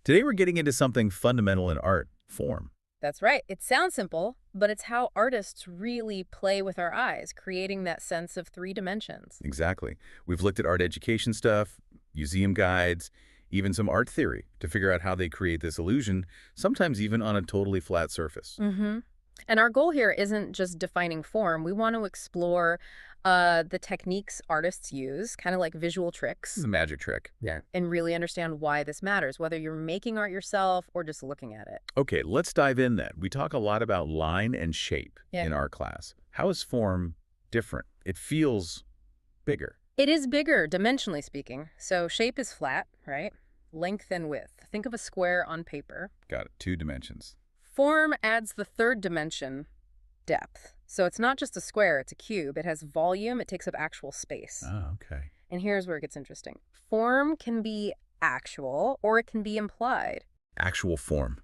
Today we're getting into something fundamental in art, form. That's right. It sounds simple, but it's how artists really play with our eyes, creating that sense of three dimensions. Exactly. We've looked at art education stuff, museum guides, even some art theory to figure out how they create this illusion, sometimes even on a totally flat surface. Mm-hmm. And our goal here isn't just defining form. We want to explore the techniques artists use, kind of like visual This is tricks, a magic trick. and really understand why this matters, whether you're making art yourself or just looking at it. Okay, let's dive in then. We talk a lot about line and shape Yeah. in art class. How is form different? It feels bigger. It is bigger, dimensionally speaking. So shape is flat, right? Length and width. Think of a square on paper. Got it. 2 dimensions. Form adds the third dimension, depth. So it's not just a square, it's a cube. It has volume, it takes up actual space. Oh, okay. And here's where it gets interesting. Form can be actual or it can be implied. Actual form.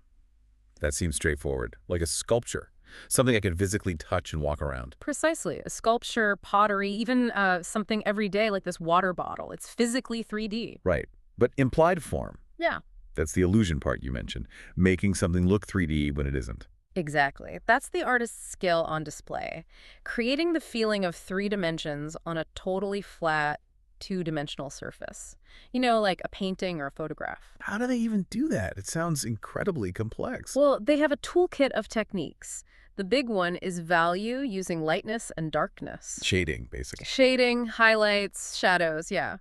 That seems straightforward, like a sculpture, something I could physically touch and walk around. Precisely. A sculpture, pottery, even something everyday like this water bottle. It's physically 3D. Right. But implied form, Yeah. that's the illusion part you mentioned, making something look 3D when it isn't. Exactly. That's the artist's skill on display. Creating the feeling of three dimensions on a totally flat, two-dimensional surface. You know, like a painting or a photograph. How do they even do that? It sounds incredibly complex. Well, they have a toolkit of techniques. The big one is value using lightness and darkness. Shading, basically. Shading, highlights, shadows, yeah.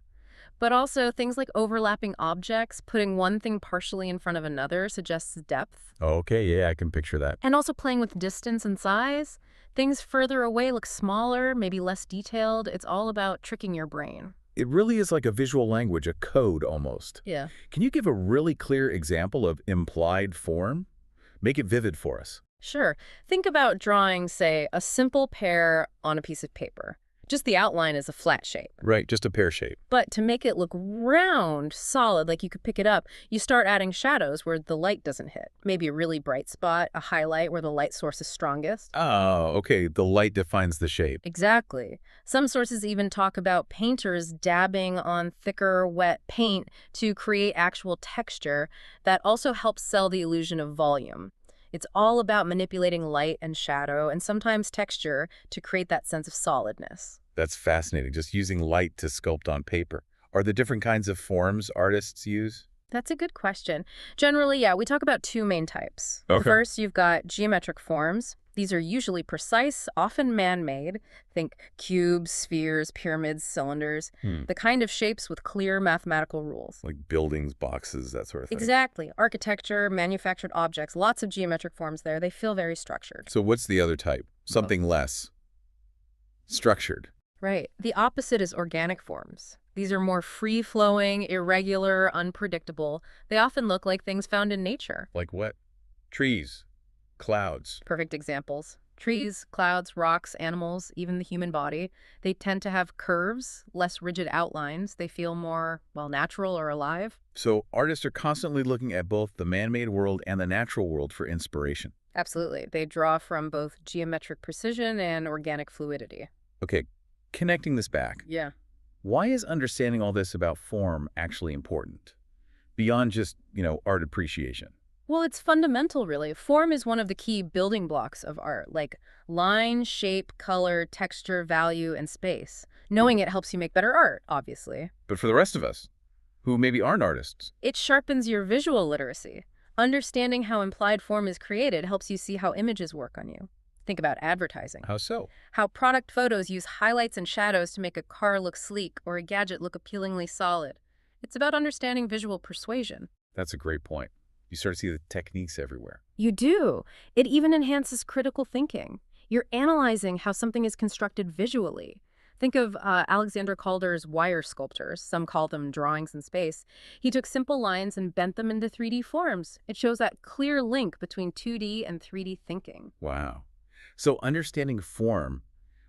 But also things like overlapping objects, putting one thing partially in front of another suggests depth. Okay, yeah, I can picture that. And also playing with distance and size. Things further away look smaller, maybe less detailed. It's all about tricking your brain. It really is like a visual language, a code almost. Yeah. Can you give a really clear example of implied form? Make it vivid for us. Sure. Think about drawing, say, a simple pear on a piece of paper. Just the outline is a flat shape. Right, just a pear shape. But to make it look round, solid, like you could pick it up, you start adding shadows where the light doesn't hit. Maybe a really bright spot, a highlight where the light source is strongest. Oh, okay, the light defines the shape. Exactly. Some sources even talk about painters dabbing on thicker, wet paint to create actual texture that also helps sell the illusion of volume. It's all about manipulating light and shadow and sometimes texture to create that sense of solidness. That's fascinating, just using light to sculpt on paper. Are there different kinds of forms artists use? That's a good question. Generally, yeah, we talk about two main types. Okay. First, you've got geometric forms. These are usually precise, often man-made. Think cubes, spheres, pyramids, cylinders. The kind of shapes with clear mathematical rules. Like buildings, boxes, that sort of thing. Exactly. Architecture, manufactured objects, lots of geometric forms there. They feel very structured. So what's the other type? Something less structured. Right. The opposite is organic forms. These are more free-flowing, irregular, unpredictable. They often look like things found in nature. Like what? Trees, clouds. Perfect examples. Trees, clouds, rocks, animals, even the human body. They tend to have curves, less rigid outlines. They feel more, well, natural or alive. So artists are constantly looking at both the man-made world and the natural world for inspiration. Absolutely. They draw from both geometric precision and organic fluidity. Okay, connecting this back. Yeah. Why is understanding all this about form actually important? Beyond just, art appreciation. Well, it's fundamental, really. Form is one of the key building blocks of art, like line, shape, color, texture, value, and space. Knowing it helps you make better art, obviously. But for the rest of us, who maybe aren't artists, It sharpens your visual literacy. Understanding how implied form is created helps you see how images work on you. Think about advertising. how so? How product photos use highlights and shadows to make a car look sleek or a gadget look appealingly solid. It's about understanding visual persuasion. That's a great point. You start to see the techniques everywhere. You do. It even enhances critical thinking. You're analyzing how something is constructed visually. Think of Alexander Calder's wire sculptures. Some call them drawings in space. He took simple lines and bent them into 3D forms. It shows that clear link between 2D and 3D thinking. Wow. So understanding form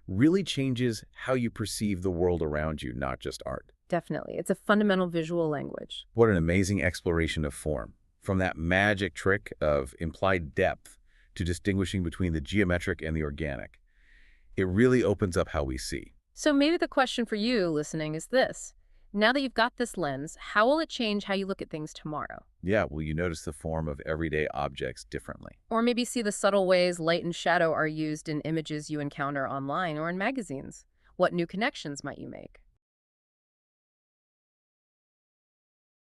really changes how you perceive the world around you, not just art. Definitely. It's a fundamental visual language. What an amazing exploration of form. From that magic trick of implied depth to distinguishing between the geometric and the organic. It really opens up how we see. So maybe the question for you listening is this. Now that you've got this lens, how will it change how you look at things tomorrow? Yeah, will you notice the form of everyday objects differently? Or maybe see the subtle ways light and shadow are used in images you encounter online or in magazines. What new connections might you make?